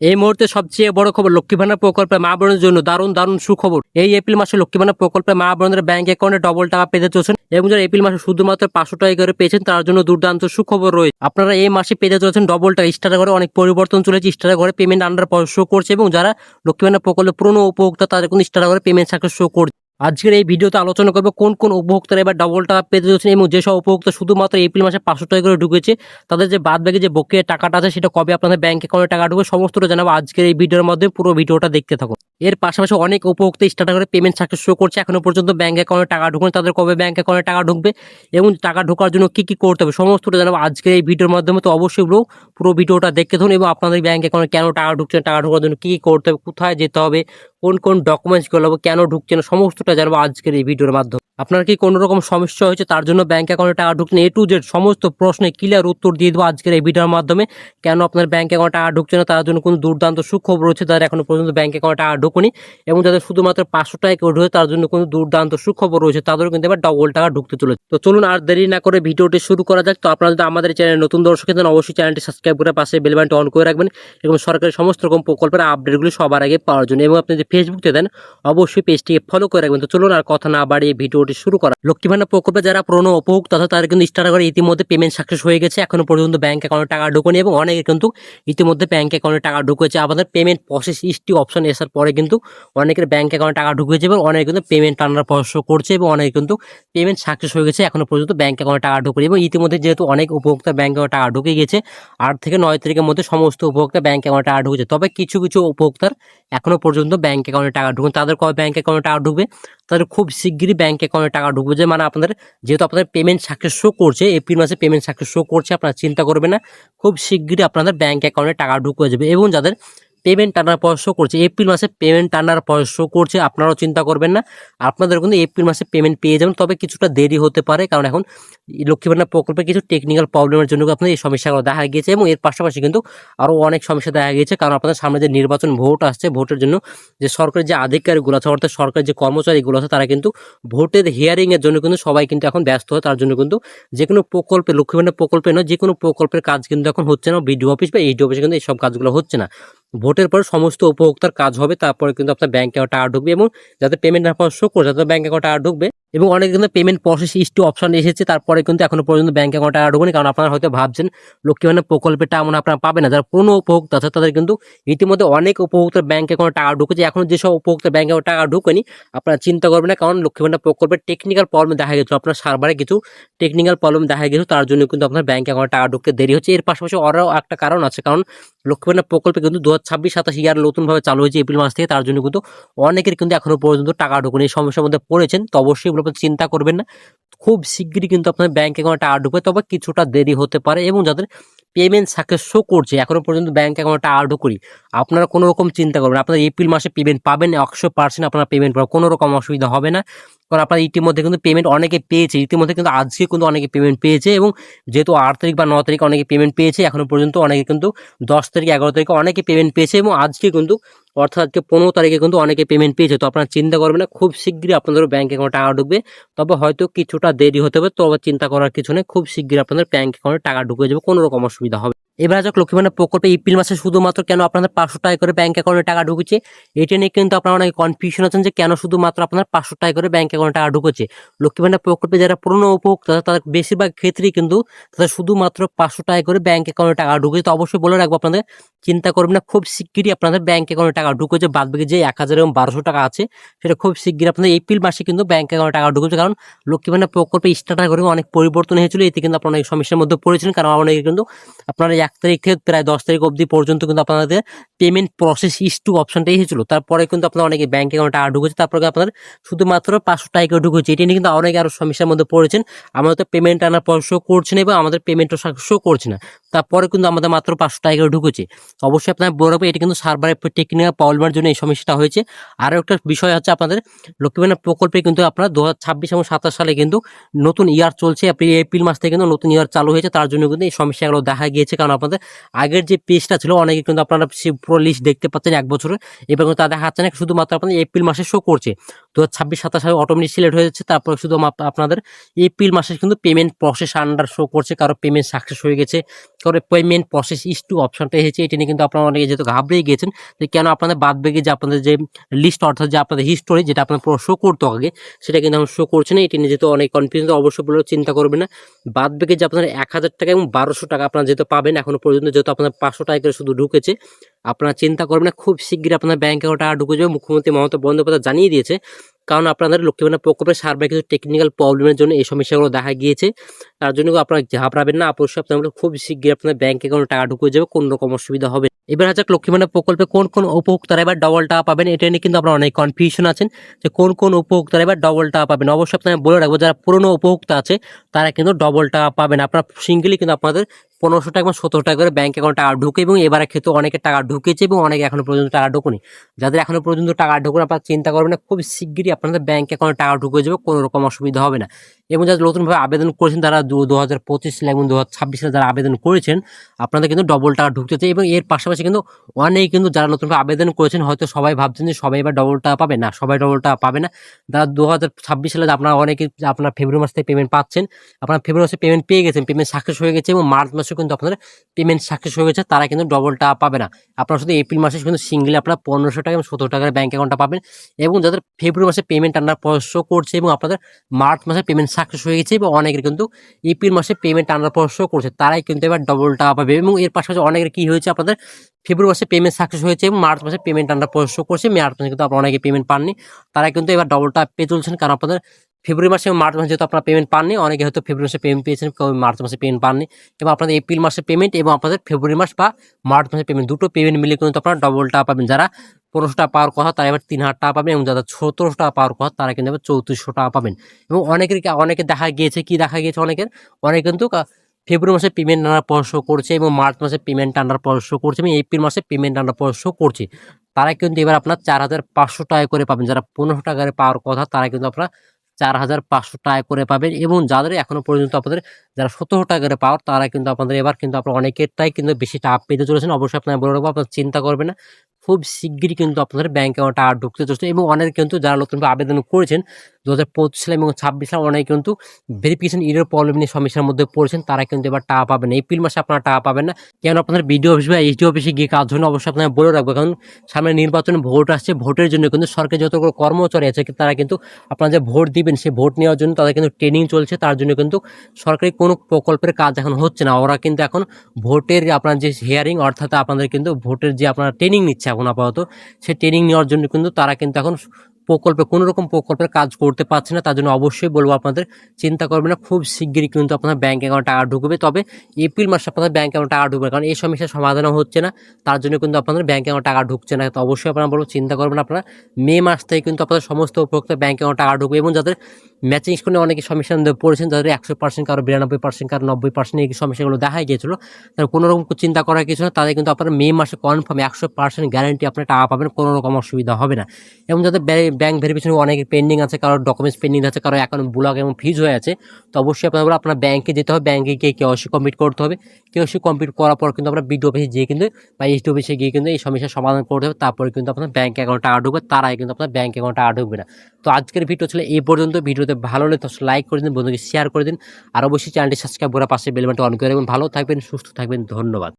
এই মুহূর্তে সবচেয়ে বড় খবর, লক্ষ্মী ভান্ডার প্রকল্পে মা বোনের জন্য দারুণ দারুণ সুখবর। এই এপ্রিল মাসে লক্ষ্মী ভান্ডার প্রকল্পে মা বোনদের ব্যাংক অ্যাকাউন্টে ডবল টাকা পেতে চলেছেন এবং যারা এপ্রিল মাসে শুধুমাত্র 500 টাকা করে পেয়েছেন তার জন্য দুর্দান্ত সুখবর রয়েছে। আপনারা এই মাসে পেতে চলেছেন ডবল টাকা। স্টার ঘরে অনেক পরিবর্তন চলেছে, স্টার ঘরে পেমেন্ট আন্ডার শো করছে এবং যারা লক্ষ্মী ভান্ডার প্রকল্পে পুরনো উপভোক্তা তাদের কিন্তু স্টার ঘরে পেমেন্ট সাকসেস শো করছে। আজকের এই ভিডিওতে আলোচনা করবো কোন কোন উপভোক্তারা এবার ডবল টাকা পেতে চলেছেন এবং যেসব উপভোক্তা শুধুমাত্র এপ্রিল মাসে 500 টাকা করে ঢুকেছে তাদের যে বাদ বাকি যে বকেয়া টাকাটা আছে সেটা কবে আপনাদের ব্যাংক অ্যাকাউন্টে টাকা ঢুকবে সমস্তটা জানাবো আজকের এই ভিডিওর মধ্যে। পুরো ভিডিওটা দেখতে থাকুন। এর পাশাপাশি অনেক উপভোক্তা স্টার্ট করে পেমেন্ট সাকসেস শো করছে, এখনো পর্যন্ত ব্যাংক অ্যাকাউন্টে টাকা ঢুকুন, তাদের কবে ব্যাংক অ্যাকাউন্টে টাকা ঢুকবে এবং টাকা ঢোকার জন্য কি কি করতে হবে সমস্তটা জানাবো আজকের এই ভিডিওর মাধ্যমে। তো অবশ্যই পুরো ভিডিওটা দেখতে থাকুন এবং আপনাদের ব্যাংক অ্যাকাউন্টে কেন টাকা ঢুকছে, টাকা ঢোকার জন্য কি কি করতে হবে, কোথায় যেতে হবে, কোন কোন ডকুমেন্টস গুলো লাগবে, কেন ঢুকছে না সমস্তটা জানবো আজকের এই ভিডিওর মাধ্যমে। আপনার কি কোনো রকম সমস্যা হয়েছে তার জন্য ব্যাংক অ্যাকাউন্টে টাকা ঢুকছে এ টু জেড সমস্ত প্রশ্নে ক্লিয়ার উত্তর দিয়ে দেবো আজকের এই ভিডিওর মাধ্যমে। কেন আপনার ব্যাংক অ্যাকাউন্টে টাকা ঢুকছে না তার জন্য কোনো দুর্দান্ত সুখবর রয়েছে, যারা এখনো পর্যন্ত ব্যাংক অ্যাকাউন্টে টাকা ঢুকুনি এবং যাদের শুধুমাত্র 500 টাকা করে ঢুকে তার জন্য কোনো দুর্দান্ত সুখবর রয়েছে, তাদেরও কিন্তু এবার ডবল টাকা ঢুকতে চলেছে। তো চলুন আর দেরি না করে ভিডিওটি শুরু করা যাক। তো আপনারা যদি আমাদের চ্যানেলে নতুন দর্শক দেন অবশ্যই চ্যানেলটি সাবস্ক্রাইব করে পাশে বেল বাটনটি অন করে রাখবেন এবং সরকারি সমস্ত রকম প্রকল্পের আপডেটগুলি সবার আগে পাওয়ার জন্য। এবং আপনি যদি ফেসবুকে দেন অবশ্যই পেজটিকে ফলো করে রাখবেন। তো চলুন আর কথা না বাড়িয়ে ভিডিওটি শুরু করা। লক্ষ্মী ভান্ডার প্রকল্পে যারা পুরনো উপভোক্তা আছে তাদের কিন্তু স্টার করে ইতিমধ্যে পেমেন্ট সাকসেস হয়ে গেছে, এখনো পর্যন্ত ব্যাংক অ্যাকাউন্টে টাকা ঢুকেনি এবং অনেকে কিন্তু ইতিমধ্যে ব্যাংক অ্যাকাউন্টে টাকা ঢুকেছে। আমাদের পেমেন্ট প্রসেস হিস্ট্রি অপশন আসার পরে কিন্তু অনেকের ব্যাংক অ্যাকাউন্টে টাকা ঢুকেছে এবং অনেকে কিন্তু পেমেন্ট টানার পরামর্শ করছে এবং অনেকে কিন্তু পেমেন্ট সাকসেস হয়ে গেছে, এখনো পর্যন্ত ব্যাংক অ্যাকাউন্টে টাকা ঢুকেনি। এবং ইতিমধ্যে যেহেতু অনেক উপভোক্তা ব্যাংক অ্যাকাউন্টে টাকা ঢুকে গেছে, 8 থেকে 9 তারিখের মধ্যে সমস্ত উপভোক্তা ব্যাংক অ্যাকাউন্টে টাকা ঢুকেছে। তবে কিছু কিছু উপভোক্তার এখনো পর্যন্ত ব্যাংক অ্যাকাউন্টে টাকা ঢুকুন, তাদের কবে ব্যাংক অ্যাকাউন্টে টাকা ঢুকবে, তাদের খুব শিগগিরই ব্যাংক অ্যাকাউন্টে টাকা ঢুকবে। যে মানে আপনাদের যেহেতু আপনাদের পেমেন্ট সাকসেস শো করছে, এপ্রিল মাসে পেমেন্ট সাকসেস শো করছে, আপনারা চিন্তা করবেন না, খুব শিগগিরই আপনাদের ব্যাংক অ্যাকাউন্টে টাকা ঢুকে যাবে। এবং যাদের পেমেন্ট টানার পর শো করছে, এপ্রিল মাসে পেমেন্ট টানার পর শো করছে, আপনারাও চিন্তা করবেন না, আপনাদের কিন্তু এপ্রিল মাসে পেমেন্ট পেয়ে যাবেন। তবে কিছুটা দেরি হতে পারে, কারণ এখন লক্ষ্মী ভান্ডার প্রকল্পে কিছু টেকনিক্যাল প্রবলেমের জন্য আপনাদের এই সমস্যাগুলো দেখা গিয়েছে এবং এর পাশাপাশি কিন্তু আরও অনেক সমস্যা দেখা গিয়েছে। কারণ আপনাদের সামনে যে নির্বাচন ভোট আসছে, ভোটের জন্য যে সরকারি যে আধিকারিকগুলো আছে অর্থাৎ সরকারি যে কর্মচারীগুলো আছে তারা কিন্তু ভোটের হিয়ারিং এর জন্য কিন্তু সবাই কিন্তু এখন ব্যস্ত হয়। তার জন্য কিন্তু যে কোনো প্রকল্পে, লক্ষ্মী ভান্ডার প্রকল্পে নয়, যে কোনো প্রকল্পের কাজ কিন্তু এখন হচ্ছে না। বিডিও অফিস বা এইডি অফিসে কিন্তু এইসব কাজগুলো হচ্ছে না। ভোটের পর সমস্ত উপভোক্তার কাজ হবে, তারপরে কিন্তু আপনার ব্যাংক অ্যাকাউন্টে টাকা ঢুকবে এবং যাদের পেমেন্ট না পাওয়ার শো করছে তাদের ব্যাংক অ্যাকাউন্টে টাকা ঢুকবে। এবং অনেক কিন্তু পেমেন্ট প্রসেস হিস্ট্রি অপশন এসেছে, তারপরে কিন্তু এখনো পর্যন্ত ব্যাংক অ্যাকাউন্টে টাকা ঢুকেনি। কারণ আপনারা হয়তো ভাবছেন লক্ষ্মী ভান্ডার প্রকল্পের টাকা মনে আপনারা পাবেন না। যারা পুরনো উপভোক্তা আছে তাদের কিন্তু ইতিমধ্যে অনেক উপভোক্তার ব্যাংক অ্যাকাউন্টে টাকা ঢুকেছে। এখন যেসব উপভোক্তার ব্যাংক অ্যাকাউন্টে টাকা ঢুকেনি আপনারা চিন্তা করবেন না, কারণ লক্ষ্মী ভান্ডার প্রকল্পের টেকনিক্যাল প্রবলেম দেখা গেছে, আপনার সার্ভারে কিছু টেকনিক্যাল প্রবলেম দেখা গেছে, তার জন্য কিন্তু আপনার ব্যাংক অ্যাকাউন্টে টাকা ঢুকতে দেরি হচ্ছে। এর পাশাপাশি আরও একটা কারণ আছে, কারণ লক্ষ্মী ভান্ডার প্রকল্পে কিন্তু 2026-27 ইয়ার নতুনভাবে চালু হয়েছে এপ্রিল মাস থেকে, তার জন্য কিন্তু অনেকের কিন্তু এখনো পর্যন্ত টাকা ঢুকুনি। এই সমস্যার মধ্যে পড়েছেন, তো অবশ্যই এগুলো চিন্তা করবেন না, খুব শিগগিরই কিন্তু আপনার ব্যাংক অ্যাকাউন্টে টাকা ঢুকবে, তবে কিছুটা দেরি হতে পারে। এবং যাদের পেমেন্ট সাকসেস শো করছে এখনো পর্যন্ত ব্যাংক অ্যাকাউন্টে টাকা ঢুকুনি, আপনারা কোনো রকম চিন্তা করবেন, আপনারা এপ্রিল মাসে পেমেন্ট পাবেন 100%, আপনারা পেমেন্ট পাবেন, কোনো রকম অসুবিধা হবে না। কারণ আপনারা ইতিমধ্যে কিন্তু পেমেন্ট অনেকে পেয়েছে, ইতিমধ্যে কিন্তু আজকে কিন্তু অনেকে পেমেন্ট পেয়েছে এবং যেহেতু 8 তারিখ বা 9 তারিখ অনেকে পেমেন্ট পেয়েছে, এখনো পর্যন্ত অনেকে কিন্তু 10 তারিখ 11 তারিখে অনেকে পেমেন্ট পেয়েছে এবং আজকে কিন্তু অর্থাৎ আজকে 15 তারিখে কিন্তু অনেকে পেমেন্ট পেয়েছে। তো আপনারা চিন্তা করবেন না, খুব শীঘ্রই আপনাদের ব্যাংক অ্যাকাউন্টে টাকা ঢুকবে, তবে হয়তো কিছুটা দেরি হতে হবে, তবে চিন্তা করার কিছু নেই, খুব শীঘ্রই আপনাদের ব্যাংক অ্যাকাউন্টে টাকা ঢুকে যাবে, কোনো রকম অসুবিধা হবে। এবার যাক লক্ষ্মী ভান্ডার প্রকল্পে এপ্রিল মাসে শুধুমাত্র কেন আপনাদের 500 টাকা করে ব্যাংক অ্যাকাউন্টে টাকা ঢুকেছে, এটা নিয়ে কিন্তু আপনারা অনেক কনফিউশন আছেন যে কেন শুধুমাত্র আপনার 500 টাকা করে ব্যাংক অ্যাকাউন্টে টাকা ঢুকেছে। লক্ষ্মী ভান্ডার প্রকল্পে যারা পুরনো উপভোক্তা তাদের বেশিরভাগ ক্ষেত্রেই কিন্তু তাদের শুধুমাত্র 500 টাকা করে ব্যাংক অ্যাকাউন্টে টাকা ঢুকেছে। তো অবশ্যই বলে রাখবো আপনাদের, চিন্তা করবেন না, খুব শিগগিরই আপনাদের ব্যাংক অ্যাকাউন্টে টাকা ঢুকেছে। বাদ বাকি যে 1000 এবং 1200 টাকা আছে সেটা খুব শিগগিরই আপনাদের এপ্রিল মাসে কিন্তু ব্যাংক অ্যাকাউন্টে টাকা ঢুকেছে। কারণ লক্ষ্মী ভান্ডার প্রকল্পে স্ট্যাটাস করে অনেক পরিবর্তন হয়েছিল, এতে কিন্তু আপনারা অনেক সমস্যার মধ্যে পড়েছিলেন। কারণ অনেকে কিন্তু আপনারা 1 তারিখ থেকে প্রায় 10 তারিখ অবধি পর্যন্ত কিন্তু আপনাদের পেমেন্ট প্রসেস ইস্যু অপশনটাই এসেছিল, তারপরে কিন্তু আপনারা অনেকে ব্যাংক অ্যাকাউন্টে টাকা ঢুকেছে, তারপরে আপনাদের শুধুমাত্র 500 টাকা ঢুকেছে। এটা নিয়ে কিন্তু অনেকে আরো সমস্যার মধ্যে পড়েছেন, আমাদের তো পেমেন্ট আনার পর শো করছে না এবং আমাদের পেমেন্টও শো করছে না, তারপরে কিন্তু আমাদের মাত্র 500 টাকা ঢুকেছে। অবশ্যই আপনার বড় হবে, এটা কিন্তু সার্ভারের টেকনিক্যাল প্রবলেমের জন্য এই সমস্যাটা হয়েছে। আরও একটা বিষয় হচ্ছে আপনাদের লক্ষ্মী ভান্ডার প্রকল্পে কিন্তু আপনার 2026 এবং 27 সালে কিন্তু নতুন ইয়ার চলছে, এপ্রিল মাস থেকে কিন্তু নতুন ইয়ার চালু হয়েছে, তার জন্য কিন্তু এই সমস্যাগুলো দেখা গিয়েছে। কারণ আপনাদের আগের যে পেজটা ছিল অনেকে কিন্তু আপনারা পুরো লিস্ট দেখতে পাচ্ছেন 1 বছরের, এবার কিন্তু তা দেখাচ্ছে না, শুধুমাত্র আপনাদের এপ্রিল মাসে শো করছে। 2026-27 সালে অটোমেটিক সিলেক্ট হয়ে যাচ্ছে, তারপর শুধু আপনাদের এপ্রিল মাসে কিন্তু পেমেন্ট প্রসেস আন্ডার শো করছে, কারো পেমেন্ট সাকসেস হয়ে গেছে, কারো পেমেন্ট প্রসেস ইস টু অপশনটা এসেছে। এটা নিয়ে কিন্তু আপনারা অনেকে যেহেতু ঘাবড়ে গিয়েছেন যে কেন আপনাদের বাদ বেগে যে আপনাদের যে লিস্ট অর্থাৎ যে আপনাদের হিস্টোরি যেটা আপনার পুরো শো করতো আগে সেটা কিন্তু এখন শো করছে না। এটি নিয়ে যেহেতু অনেক কনফিউজ, অবশ্যই বলে চিন্তা করবেন না। বাদ বেগে যে আপনার 1000 টাকা এবং 1200 টাকা আপনারা যেহেতু পাবেন এখনো পর্যন্ত, যেহেতু আপনার 500 টাকা করে শুধু ঢুকেছে, আপনারা চিন্তা করবেন না, খুব শীঘ্রই আপনার ব্যাংক অ্যাকাউন্টে টাকা ঢুকে যাবে। মুখ্যমন্ত্রী মমতা বন্দ্যোপাধ্যায় জানিয়ে দিয়েছে, কারণ আপনাদের লক্ষ্মী ভান্ডার প্রকল্পের সার্বিক কিছু টেকনিক্যাল প্রবলেমের জন্য এই সমস্যাগুলো দেখা গিয়েছে। তার জন্য আপনারা ঘাবড়াবেন না, অবশ্যই আপনারা খুব শীঘ্রই আপনার ব্যাংক অ্যাকাউন্টে টাকা ঢুকে যাবে, কোনো রকম অসুবিধা হবে। এবার হচ্ছে লক্ষ্মী ভান্ডার প্রকল্পে কোন কোন উপভোক্তারা এবার ডবল টাকা পাবেন, এটা নিয়ে কিন্তু আপনারা অনেক কনফিউশন আছেন যে কোন কোন উপভোক্তারা এবার ডবল টাকা পাবেন। অবশ্যই আপনারা বলে রাখবো, যারা পুরনো উপভোক্তা আছে তারা কিন্তু ডবল টাকা পাবেন। আপনারা সিঙ্গেলি কিন্তু আপনাদের 1500 টাকা বা 17 টাকা করে ব্যাংক অ্যাকাউন্টে টাকা ঢুকে, এবং এবারে ক্ষেত্রে অনেকের টাকা ঢুকেছে এবং অনেকে এখনো পর্যন্ত টাকা ঢুকুনি। যাদের এখনো পর্যন্ত টাকা ঢুকুন আপনারা চিন্তা করবেন না, খুব শিগগিরই আপনাদের ব্যাংক অ্যাকাউন্টে টাকা ঢুকে যাবে, কোনো রকম অসুবিধা হবে না। এবং যারা নতুনভাবে আবেদন করেছেন তারা 2025 সালে এবং 2026 সালে যারা আবেদন করেছেন আপনাদের কিন্তু ডবল টাকা ঢুকতেছে। এবং এর পাশাপাশি কিন্তু অনেকে কিন্তু যারা নতুনভাবে আবেদন করেছেন হয়তো সবাই ভাবছেন যে সবাই এবার ডবল টাকা পাবে না, সবাই ডবল টাকা পাবে না। যারা 2026 সালে আপনারা অনেকে আপনার ফেব্রুয়ারি মাস থেকে পেমেন্ট পাচ্ছেন, আপনারা ফেব্রুয়ারি মাসে পেমেন্ট পেয়ে গেছেন, পেমেন্ট সাকসেস হয়ে গেছে এবং মার্চ মাসে কিন্তু আপনাদের পেমেন্ট সাকসেস হয়ে গেছে, তারা কিন্তু ডবল টাকা পাবে না। আপনারা শুধু এপ্রিল মাসে কিন্তু সিঙ্গেলি আপনারা 1500 টাকা এবং 17 টাকার ব্যাংক অ্যাকাউন্টটা পাবেন। এবং যাদের ফেব্রুয়ারি মাসে পেমেন্ট আন্ডার শো করছে এবং আপনাদের মার্চ মাসে পেমেন্ট সাকসেস হয়ে গেছে এবং অনেকের কিন্তু এপ্রিল মাসে পেমেন্ট আন্ডার শো করছে, তারাই কিন্তু এবার ডবল টাকা পাবে। এবং এর পাশাপাশি অনেকের কি হয়েছে, আপনাদের ফেব্রুয়ারি মাসে পেমেন্ট সাকসেস হয়েছে এবং মার্চ মাসে পেমেন্ট আন্ডার শো করছে, মার্চ মাসে কিন্তু আপনারা অনেকে পেমেন্ট পাননি, তারা কিন্তু এবার ডবল টাকা পেয়ে চলছেন। কারণ আপনাদের ফেব্রুয়ারি মাসে এবং মার্চ মাসে যেহেতু আপনারা পেমেন্ট পাননি, অনেকে হয়তো ফেব্রুয়ারি মাসে পেমেন্ট পেয়েছেন, মার্চ মাসে পেমেন্ট পাননি, এবং আপনাদের এপ্রিল মাসে পেমেন্ট এবং আপনাদের ফেব্রুয়ারি মাস বা মার্চ মাসে পেমেন্ট দুটো পেমেন্ট মিলে কিন্তু আপনারা ডবল টাকা পাবেন। যারা 1500 টাকা পাওয়ার কথা তারা এবার 3000 টাকা পাবেন, এবং যারা 1700 টাকা পাওয়ার কথা তারা কিন্তু এবার 3400 টাকা পাবেন। এবং অনেকে দেখা গিয়েছে অনেকে কিন্তু ফেব্রুয়ারি মাসে পেমেন্ট আনার পর শো করছে এবং মার্চ মাসে পেমেন্ট আনার পর শো করছে এবং এপ্রিল মাসে পেমেন্ট আনার পর শো করছে, তারা কিন্তু এবার আপনার 4500 টাকা করে পাবেন। যারা 1500 টাকার পাওয়ার কথা তারা কিন্তু আপনারা 4500 টাকা করে পাবেন। এবং যাদের এখনো পর্যন্ত আপনাদের যারা 17 টাকা করে পাওয়ার তারা কিন্তু আপনাদের এবার কিন্তু আপনারা অনেকেরটাই কিন্তু বেশি টাকা পেতে চলেছেন। অবশ্যই আপনারা বলে রাখবো, আপনারা চিন্তা করবেন না, খুব শিগগিরই কিন্তু আপনাদের ব্যাংক অ্যাকাউন্টে টাকা ঢুকতে চলছে। এবং অনেকে কিন্তু যারা নতুনভাবে আবেদন করেছেন 2025 সালে এবং 26 সালে অনেকে কিন্তু ভেরিফিকেশন এরর প্রবলেম নিয়ে সমস্যার মধ্যে পড়েছেন, তারা কিন্তু এবার টাকা পাবেন না। এপ্রিল মাসে আপনারা টাকা পাবেন না, কেন আপনাদের বিডিও অফিস বা এইচডি অফিসে গিয়ে কাজ হয় না। অবশ্যই আপনারা বলে রাখবো, কারণ সামনে নির্বাচনে ভোট আসছে, ভোটের জন্য কিন্তু সরকারি যতগুলো কর্মচারী আছে তারা কিন্তু আপনারা যে ভোট দিবেন সেই ভোট নেওয়ার জন্য তাদের কিন্তু ট্রেনিং চলছে, তার জন্য কিন্তু সরকারি কোনো প্রকল্পের কাজ এখন হচ্ছে না। ওরা কিন্তু এখন ভোটের আপনার যে হিয়ারিং অর্থাৎ আপনাদের কিন্তু ভোটের যে আপনারা ট্রেনিং নিচ্ছে এখন আপাতত, সেই ট্রেনিং নেওয়ার জন্য কিন্তু তারা কিন্তু এখন কোনো রকম প্রকল্পের কাজ করতে পারছে না। তার জন্য অবশ্যই বলবো আপনাদের চিন্তা করবেন না, খুব শিগগিরই কিন্তু আপনার ব্যাংক অ্যাকাউন্টে টাকা ঢুকবে। তবে এপ্রিল মাসে আপনাদের ব্যাংক অ্যাকাউন্টে টাকা ঢুকবে, কারণ এই সমস্যার সমাধানও হচ্ছে না, তার জন্য কিন্তু আপনাদের ব্যাংক অ্যাকাউন্টে টাকা ঢুকছে না। তো অবশ্যই আপনারা বলবো চিন্তা করবেন আপনারা মে মাস থেকে কিন্তু আপনাদের সমস্ত উপভোক্তা ব্যাংক অ্যাকাউন্টে টাকা ঢুকবে। এবং যাদের ম্যাচিং স্কোরে অনেকে সমস্যার মধ্যে পড়েছেন, যাদের 100%, কারো 92%, কারো 90% এই সমস্যাগুলো দেখা গিয়েছিল, তার কোনো রকম চিন্তা করার কিছু না, তাদের কিন্তু আপনারা মে মাসে কনফার্ম 100% গ্যারান্টি আপনারা টাকা পাবেন, কোনো রকম অসুবিধা হবে না। এবং যাদের ব্যাংক ভেরিফিকেশন অনেক পেন্ডিং আছে, কারো ডকুমেন্টস পেন্ডিং আছে, কারো অ্যাকাউন্ট ব্লক এবং ফ্রিজ হয়ে আছে, তো অবশ্যই আপনার ব্যাংকে যেতে হবে, ব্যাংকে গিয়ে কেওয়াইসি কমপ্লিট করতে হবে। কেওয়াইসি কমপ্লিট করার পর কিন্তু আমরা বিডিও অফিসে গিয়ে কিন্তু বা এইচডি অফিসে গিয়ে কিন্তু এই সমস্যার সমাধান করতে হবে, তারপরে কিন্তু আপনার ব্যাংক অ্যাকাউন্ট টাকা ঢুকবে, তারাই কিন্তু আপনার ব্যাংক অ্যাকাউন্ট টাকা ঢুকবে না। তো আজকের ভিডিও ছিল এই পর্যন্ত। ভিডিওতে ভালো হলে তো লাইক করে দিন, বন্ধুকে শেয়ার করে দিন, আর অবশ্যই চ্যানেলটি সাবস্ক্রাইব করে পাশে বেল বাটনটি অন করে রাখবেন। ভালো থাকবেন, সুস্থ থাকবেন, ধন্যবাদ।